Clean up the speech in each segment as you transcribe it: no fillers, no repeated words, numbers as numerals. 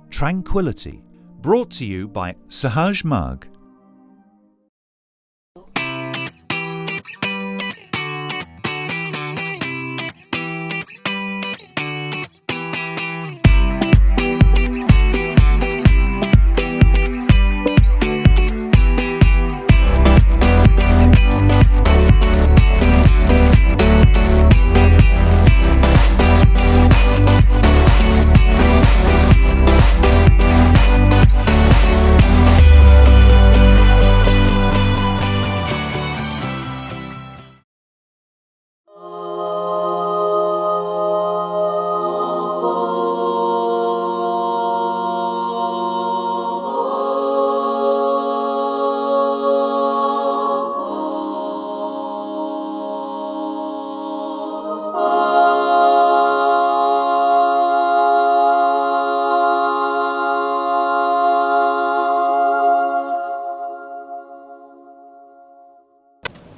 Tranquility, brought to you by Sahaj Mug.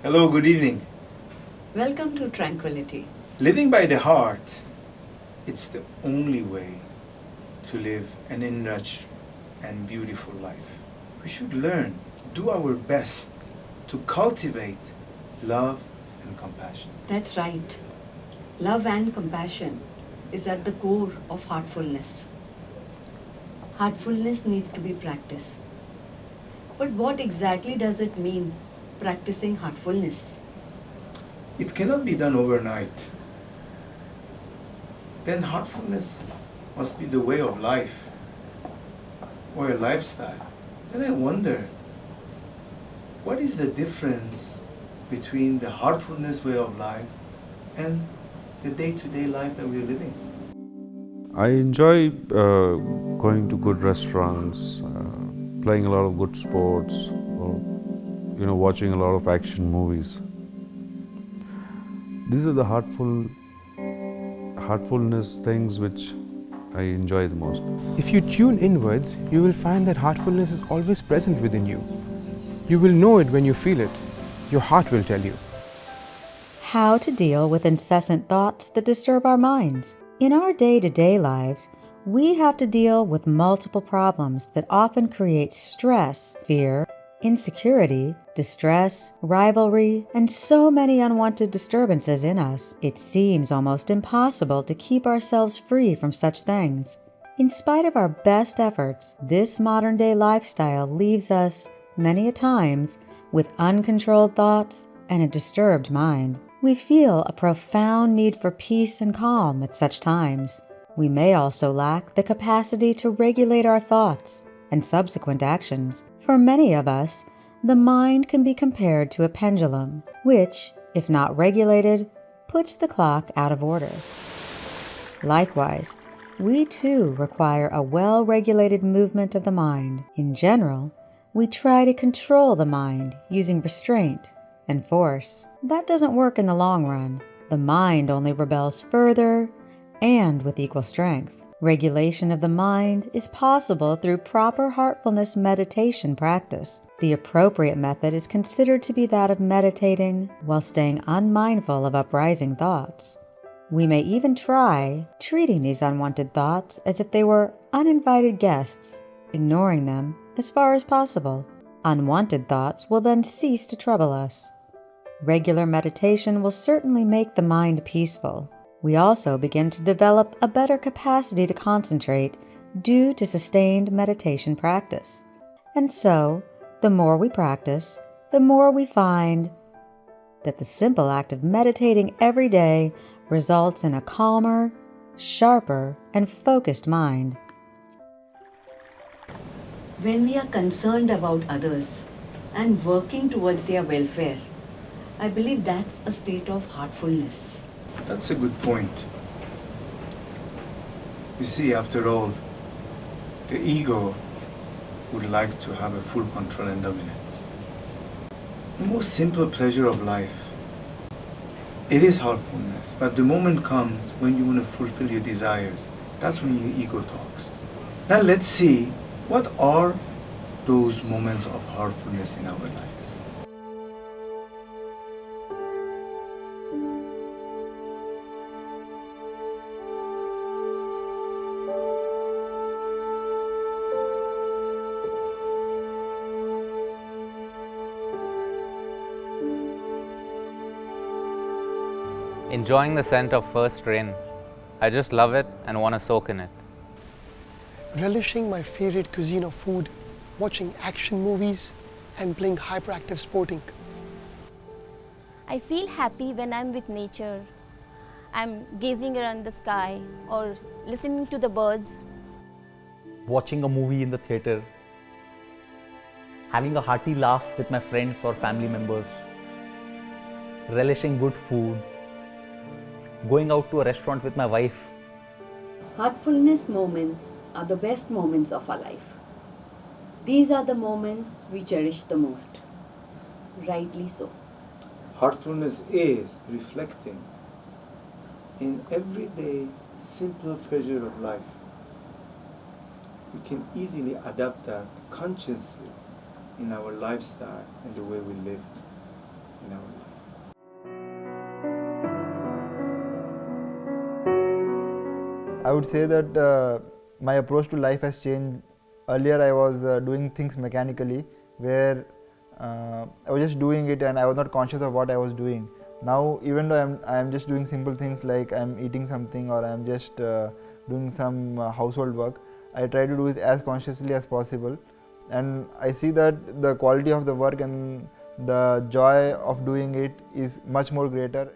Hello, good evening. Welcome to Tranquility. Living by the heart, it's the only way to live an enriched and beautiful life. We should learn, do our best to cultivate love and compassion. That's right. Love and compassion is at the core of heartfulness. Heartfulness needs to be practiced. But what exactly does it mean, practicing heartfulness? It cannot be done overnight. Then heartfulness must be the way of life or a lifestyle. Then I wonder, what is the difference between the heartfulness way of life and the day-to-day life that we're living? I enjoy going to good restaurants, playing a lot of good sports, or watching a lot of action movies. These are the heartfulness things which I enjoy the most. If you tune inwards, you will find that heartfulness is always present within you. You will know it when you feel it. Your heart will tell you. How to deal with incessant thoughts that disturb our minds. In our day-to-day lives, we have to deal with multiple problems that often create stress, fear, insecurity, distress, rivalry, and so many unwanted disturbances in us. It seems almost impossible to keep ourselves free from such things. In spite of our best efforts, this modern-day lifestyle leaves us, many a times, with uncontrolled thoughts and a disturbed mind. We feel a profound need for peace and calm at such times. We may also lack the capacity to regulate our thoughts and subsequent actions. For many of us, the mind can be compared to a pendulum, which, if not regulated, puts the clock out of order. Likewise, we too require a well-regulated movement of the mind. In general, we try to control the mind using restraint and force. That doesn't work in the long run. The mind only rebels further and with equal strength. Regulation of the mind is possible through proper heartfulness meditation practice. The appropriate method is considered to be that of meditating while staying unmindful of uprising thoughts. We may even try treating these unwanted thoughts as if they were uninvited guests, ignoring them as far as possible. Unwanted thoughts will then cease to trouble us. Regular meditation will certainly make the mind peaceful. We also begin to develop a better capacity to concentrate due to sustained meditation practice. And so, the more we practice, the more we find that the simple act of meditating every day results in a calmer, sharper, and focused mind. When we are concerned about others and working towards their welfare, I believe that's a state of heartfulness. That's a good point. You see, after all, the ego would like to have a full control and dominance. The most simple pleasure of life, it is heartfulness, but the moment comes when you want to fulfill your desires. That's when your ego talks. Now let's see, what are those moments of heartfulness in our lives? Enjoying the scent of first rain. I just love it and want to soak in it. Relishing my favorite cuisine of food, watching action movies, and playing hyperactive sporting. I feel happy when I'm with nature. I'm gazing around the sky or listening to the birds. Watching a movie in the theatre, having a hearty laugh with my friends or family members, relishing good food, going out to a restaurant with my wife. Heartfulness moments are the best moments of our life. These are the moments we cherish the most. Rightly so. Heartfulness is reflecting in everyday simple pleasure of life. We can easily adapt that consciously in our lifestyle and the way we live in our life. I would say that my approach to life has changed. Earlier I was doing things mechanically, where I was just doing it and I was not conscious of what I was doing. Now, even though I am just doing simple things like I am eating something or I am just doing some household work, I try to do it as consciously as possible, and I see that the quality of the work and the joy of doing it is much more greater.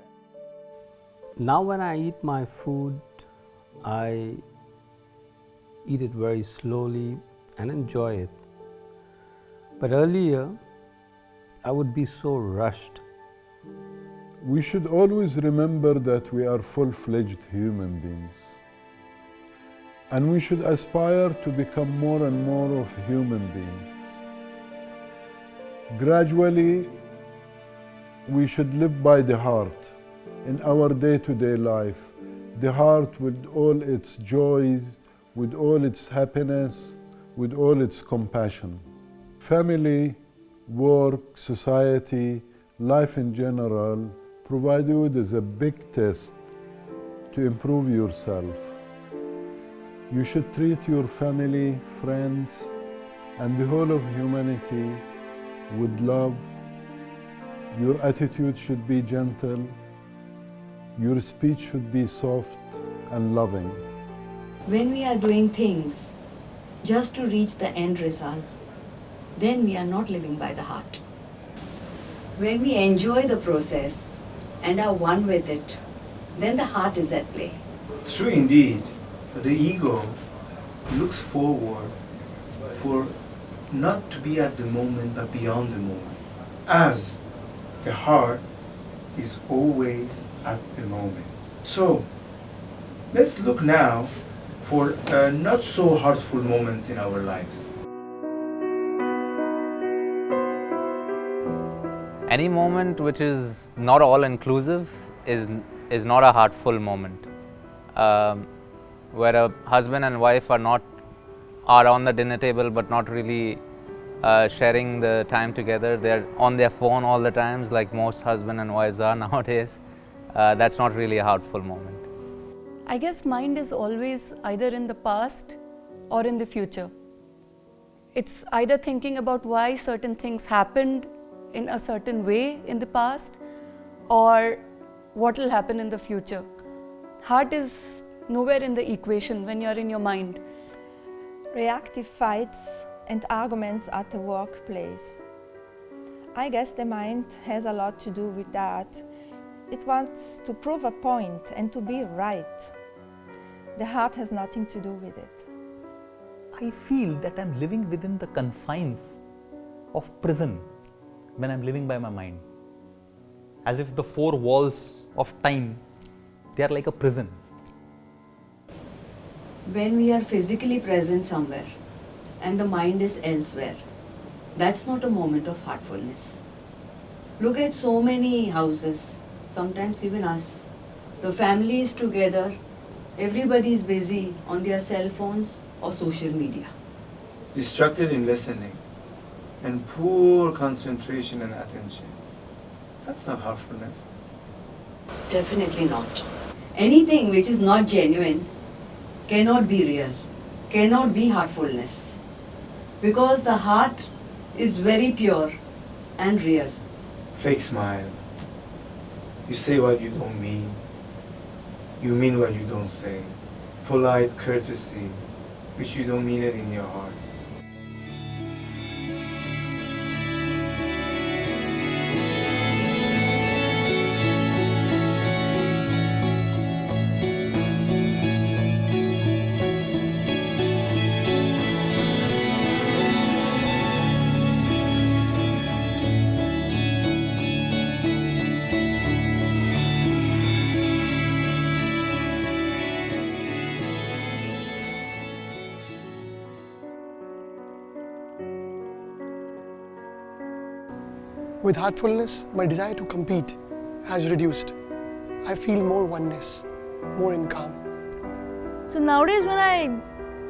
Now when I eat my food, I eat it very slowly and enjoy it. But earlier, I would be so rushed. We should always remember that we are full-fledged human beings. And we should aspire to become more and more of human beings. Gradually, we should live by the heart in our day-to-day life. The heart with all its joys, with all its happiness, with all its compassion. Family, work, society, life in general provide you with a big test to improve yourself. You should treat your family, friends, and the whole of humanity with love. Your attitude should be gentle. Your speech should be soft and loving. When we are doing things just to reach the end result, then we are not living by the heart. When we enjoy the process and are one with it, then the heart is at play. True indeed. The ego looks forward for not to be at the moment but beyond the moment, as the heart is always at the moment. So let's look now for not so heartful moments in our lives. Any moment which is not all-inclusive is not a heartful moment. Where a husband and wife are on the dinner table but not really sharing the time together. They're on their phone all the times, like most husband and wives are nowadays. That's not really a heartful moment. I guess mind is always either in the past or in the future. It's either thinking about why certain things happened in a certain way in the past or what will happen in the future. Heart is nowhere in the equation when you're in your mind. Reactive fights and arguments at the workplace. I guess the mind has a lot to do with that. It wants to prove a point and to be right. The heart has nothing to do with it. I feel that I'm living within the confines of prison when I'm living by my mind. As if the four walls of time, they are like a prison. When we are physically present somewhere and the mind is elsewhere, that's not a moment of heartfulness. Look at so many houses, sometimes even us. The family is together, everybody is busy on their cell phones or social media. Distracted in listening and poor concentration and attention. That's not heartfulness. Definitely not. Anything which is not genuine cannot be real, cannot be heartfulness. Because the heart is very pure and real. Fake smile. You say what you don't mean. You mean what you don't say. Polite courtesy, which you don't mean it in your heart. With heartfulness, my desire to compete has reduced. I feel more oneness, more in calm. So nowadays when I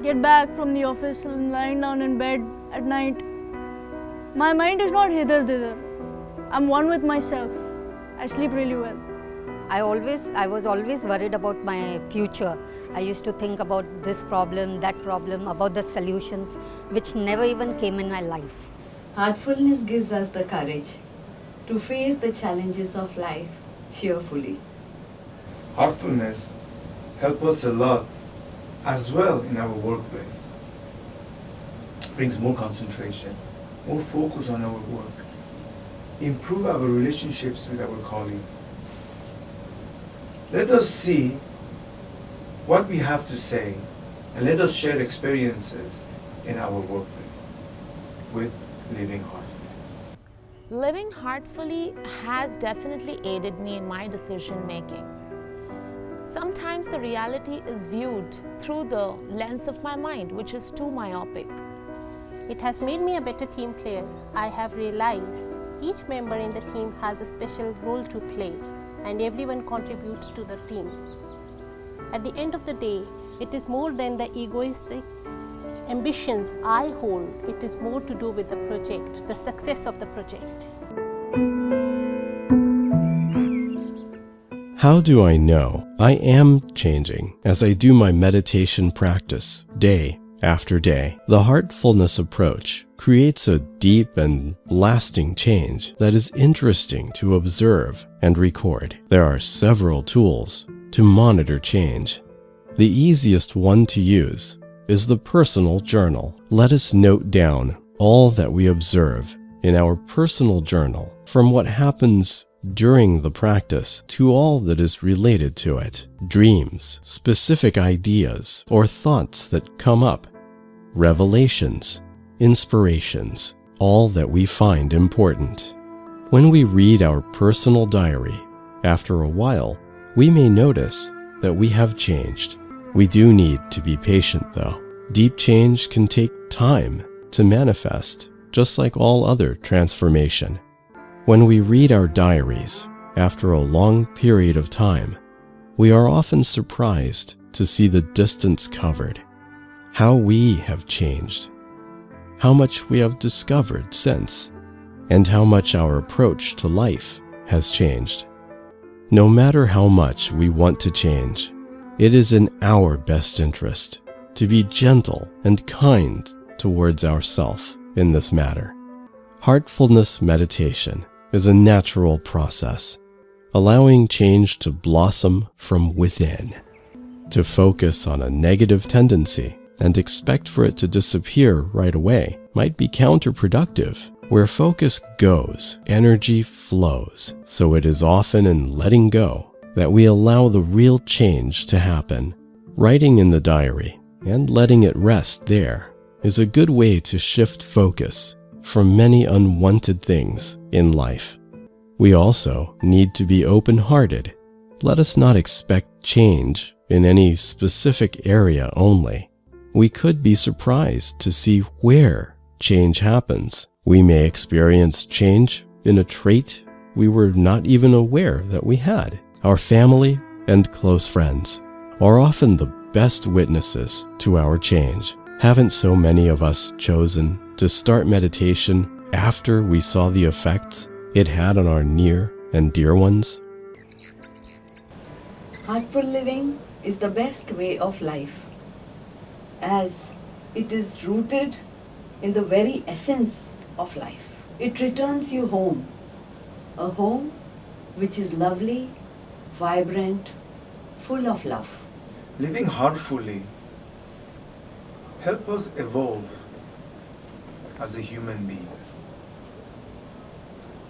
get back from the office and lying down in bed at night, my mind is not hither-thither. I'm one with myself. I sleep really well. I was always worried about my future. I used to think about this problem, that problem, about the solutions, which never even came in my life. Heartfulness gives us the courage to face the challenges of life cheerfully. Heartfulness helps us a lot as well in our workplace. Brings more concentration, more focus on our work, improve our relationships with our colleagues. Let us see what we have to say and let us share experiences in our workplace with living heartfully. Living heartfully has definitely aided me in my decision making. Sometimes the reality is viewed through the lens of my mind, which is too myopic. It has made me a better team player. I have realized each member in the team has a special role to play and everyone contributes to the team. At the end of the day, it is more than the egoistic ambitions I hold. It is more to do with the project, the success of the project. How do I know I am changing as I do my meditation practice day after day? The heartfulness approach creates a deep and lasting change that is interesting to observe and record. There are several tools to monitor change. The easiest one to use is the personal journal. Let us note down all that we observe in our personal journal, from what happens during the practice to all that is related to it. Dreams, specific ideas or thoughts that come up, revelations, inspirations, all that we find important. When we read our personal diary, after a while, we may notice that we have changed. We do need to be patient though. Deep change can take time to manifest, just like all other transformation. When we read our diaries after a long period of time, we are often surprised to see the distance covered, how we have changed, how much we have discovered since, and how much our approach to life has changed. No matter how much we want to change, it is in our best interest to be gentle and kind towards ourselves in this matter. Heartfulness meditation is a natural process, allowing change to blossom from within. To focus on a negative tendency and expect for it to disappear right away might be counterproductive. Where focus goes, energy flows, so it is often in letting go that we allow the real change to happen. Writing in the diary and letting it rest there is a good way to shift focus from many unwanted things in life. We also need to be open-hearted. Let us not expect change in any specific area only. We could be surprised to see where change happens. We may experience change in a trait we were not even aware that we had. Our family and close friends are often the best witnesses to our change. Haven't so many of us chosen to start meditation after we saw the effects it had on our near and dear ones? Heartful living is the best way of life, as it is rooted in the very essence of life. It returns you home, a home which is lovely, vibrant, full of love. Living heartfully helps us evolve as a human being.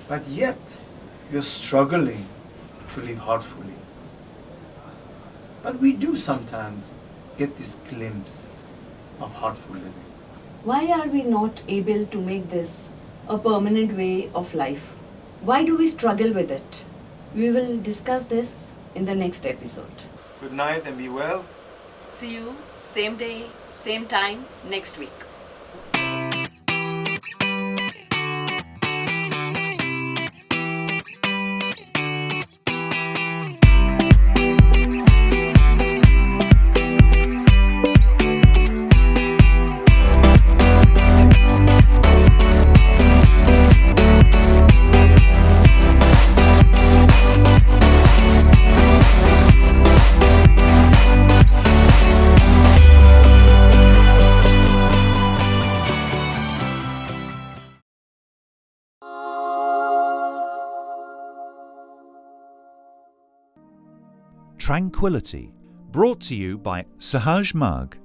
But yet, we are struggling to live heartfully. But we do sometimes get this glimpse of heartful living. Why are we not able to make this a permanent way of life? Why do we struggle with it? We will discuss this in the next episode. Good night and be well. See you same day, same time next week. Tranquility, brought to you by Sahaj Mug.